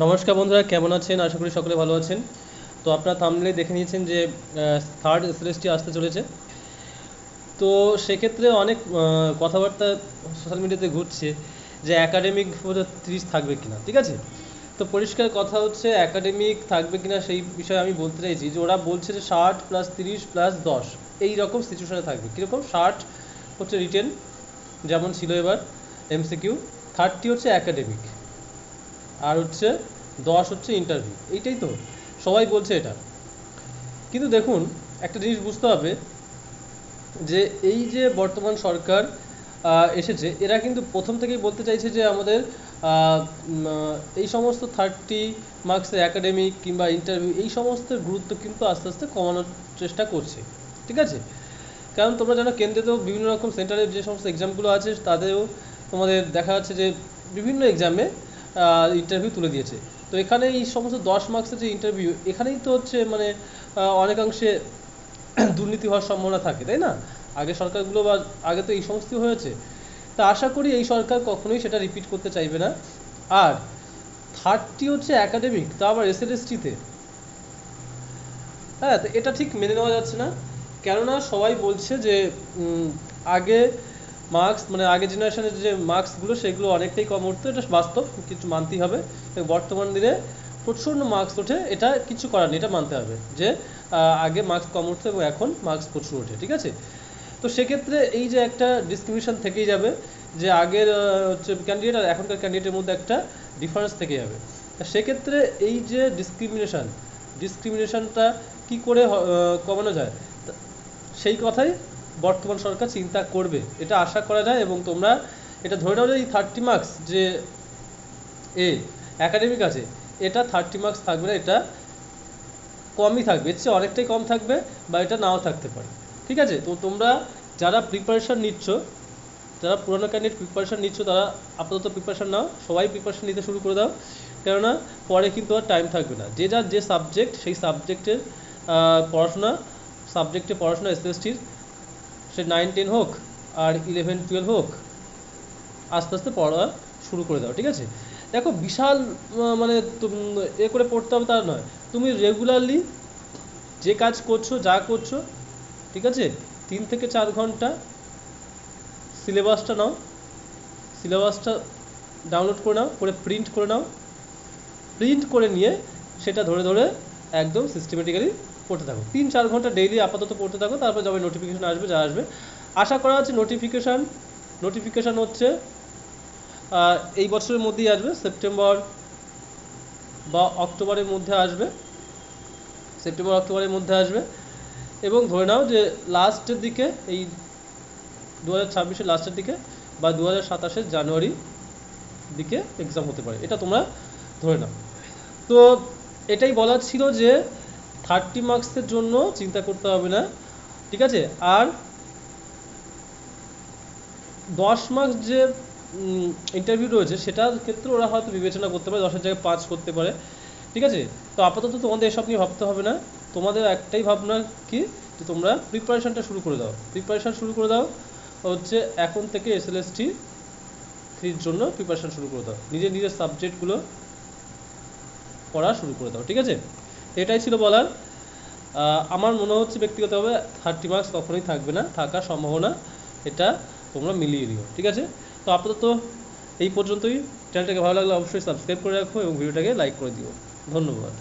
নমস্কার বন্ধুরা, কেমন আছেন? আশা করি সকলে ভালো আছেন। তো আপনারা থাম্বনেইলে দেখে নিয়েছেন যে থার্ড এসএলএসটি আসতে চলেছে। তো সেক্ষেত্রে অনেক কথাবার্তা সোশ্যাল মিডিয়াতে ঘুরছে যে একাডেমিক 30 থাকবে কিনা, ঠিক আছে? তো পরিষ্কার কথা হচ্ছে একাডেমিক থাকবে কিনা সেই বিষয়ে আমি বলতে চাইছি যে ওরা বলছে যে 60 + 30 + 10 এই রকম সিচুয়েশনে থাকবে। কীরকম? 60 হচ্ছে রিটেন যেমন ছিল এবার এমসিকিউ, 30 হচ্ছে একাডেমিক, আর হচ্ছে 10 হচ্ছে ইন্টারভিউ। এইটাই তো সবাই বলছে এটা। কিন্তু দেখুন, একটা জিনিস বুঝতে হবে যে এই যে বর্তমান সরকার এসেছে, এরা কিন্তু প্রথম থেকেই বলতে চাইছে যে আমাদের এই সমস্ত 30 মার্কসের একাডেমিক কিংবা ইন্টারভিউ এই সমস্ত গুরুত্ব কিন্তু আস্তে আস্তে কমানোর চেষ্টা করছে, ঠিক আছে? কারণ তোমরা জানো কেন্দ্রেতেও বিভিন্ন রকম সেন্টারের যে সমস্ত এক্সামগুলো আছে তাদেরও তোমাদের দেখা যাচ্ছে যে বিভিন্ন এক্সামে ইন্টারভিউ তুলে দিয়েছে। তো এখানে এই সমস্ত 10 মার্কসের যে ইন্টারভিউ, এখানেই তো হচ্ছে মানে অনেকাংশে দুর্নীতি হওয়ার সম্ভাবনা থাকে, তাই না? আগে সরকারগুলো বা আগে তো এই সমস্ত হয়েছে। তা আশা করি এই সরকার কখনোই সেটা রিপিট করতে চাইবে না। আর 30 হচ্ছে একাডেমিক, তা আবার এসএলএসটিতে। হ্যাঁ, তো এটা ঠিক মেনে নেওয়া যাচ্ছে না। কেননা সবাই বলছে যে আগে মার্কস মানে আগে জেনারেশনের যে মার্কসগুলো সেগুলো অনেকটাই কম উঠতো, এটা বাস্তব, কিছু মানতেই হবে। বর্তমান দিনে প্রচণ্ড মার্কস ওঠে, এটা কিছু করার নেই, এটা মানতে হবে যে আগে মার্কস কম উঠতো এবং এখন মার্কস প্রচুর ওঠে, ঠিক আছে? তো সেক্ষেত্রে এই যে একটা ডিসক্রিমিনেশন থেকেই যাবে যে আগের হচ্ছে ক্যান্ডিডেট আর এখনকার ক্যান্ডিডেটের মধ্যে একটা ডিফারেন্স থেকে যাবে। তা সেক্ষেত্রে এই যে ডিসক্রিমিনেশনটা কী করে কমানো যায়, সেই কথাই বর্তমান সরকার চিন্তা করবে, এটা আশা করা যায়। এবং তোমরা এটা ধরে নাও যে এই 30 মার্কস যে একাডেমিক আছে, এটা 30 মার্কস থাকবে না, এটা কমই থাকবে, এর চেয়ে অনেকটাই কম থাকবে বা এটা নাও থাকতে পারে, ঠিক আছে? তো তোমরা যারা প্রিপারেশান নিচ্ছ, যারা পুরোনো ক্যান্ডিডেট প্রিপারেশান নিচ্ছ, তারা আপাতত প্রিপারেশান নাও, সবাই প্রিপারেশান নিতে শুরু করে দাও। কেননা পরে কিন্তু আর টাইম থাকবে না। যে যার যে সাবজেক্ট, সেই সাবজেক্টের পড়াশোনা এসএসটির সে 9-10 হোক আর 11-12 হোক, আস্তে আস্তে পড়া শুরু করে দাও, ঠিক আছে? দেখো, বিশাল মানে এ করে পড়তে হবে তা নয়। তুমি রেগুলারলি যে কাজ করছো, যা করছো, ঠিক আছে, 3 থেকে 4 ঘন্টা সিলেবাসটা নাও, সিলেবাসটা ডাউনলোড করে নাও, করে প্রিন্ট করে নাও, প্রিন্ট করে নিয়ে সেটা ধরে ধরে একদম সিস্টেমেটিক্যালি পড়তে থাকো। 3-4 ঘন্টা ডেইলি আপাতত পড়তে থাকো, তারপর যবে নোটিফিকেশান আসবে যা আসবে। আশা করা হচ্ছে নোটিফিকেশান হচ্ছে এই বছরের মধ্যেই আসবে, সেপ্টেম্বর বা অক্টোবরের মধ্যে আসবে, এবং ধরে নাও যে লাস্টের দিকে, এই 2026-এর লাস্টের দিকে বা 2027-এর জানুয়ারি দিকে এক্সাম হতে পারে, এটা তোমরা ধরে নাও। তো এটাই বলার ছিল যে 30 মার্কসের জন্য চিন্তা করতে হবে না, ঠিক আছে? আর 10 মার্কস যে ইন্টারভিউ রয়েছে, সেটার ক্ষেত্রে ওরা হয়তো বিবেচনা করতে পারে, 10-এর জায়গায় 5 করতে পারে, ঠিক আছে? তো আপাতত তোমাদের এসব নিয়ে ভাবতে হবে না। তোমাদের একটাই ভাবনা কি, যে তোমরা প্রিপারেশানটা শুরু করে দাও হচ্ছে এখন থেকে এসএলএসটি 3-র জন্য প্রিপারেশান শুরু করে দাও, নিজের সাবজেক্টগুলো পড়া শুরু করে দাও, ঠিক আছে? এটাই ছিল বলার। আমার মনে হচ্ছে ব্যক্তিগতভাবে 30 মার্কস কখনোই থাকবে না, থাকার সম্ভাবনা এটা তোমরা মিলিয়ে নিও, ঠিক আছে? তো আপাতত এই পর্যন্তই। চ্যানেলটাকে ভালো লাগলে অবশ্যই সাবস্ক্রাইব করে রাখো এবং ভিডিওটাকে লাইক করে দিও। ধন্যবাদ।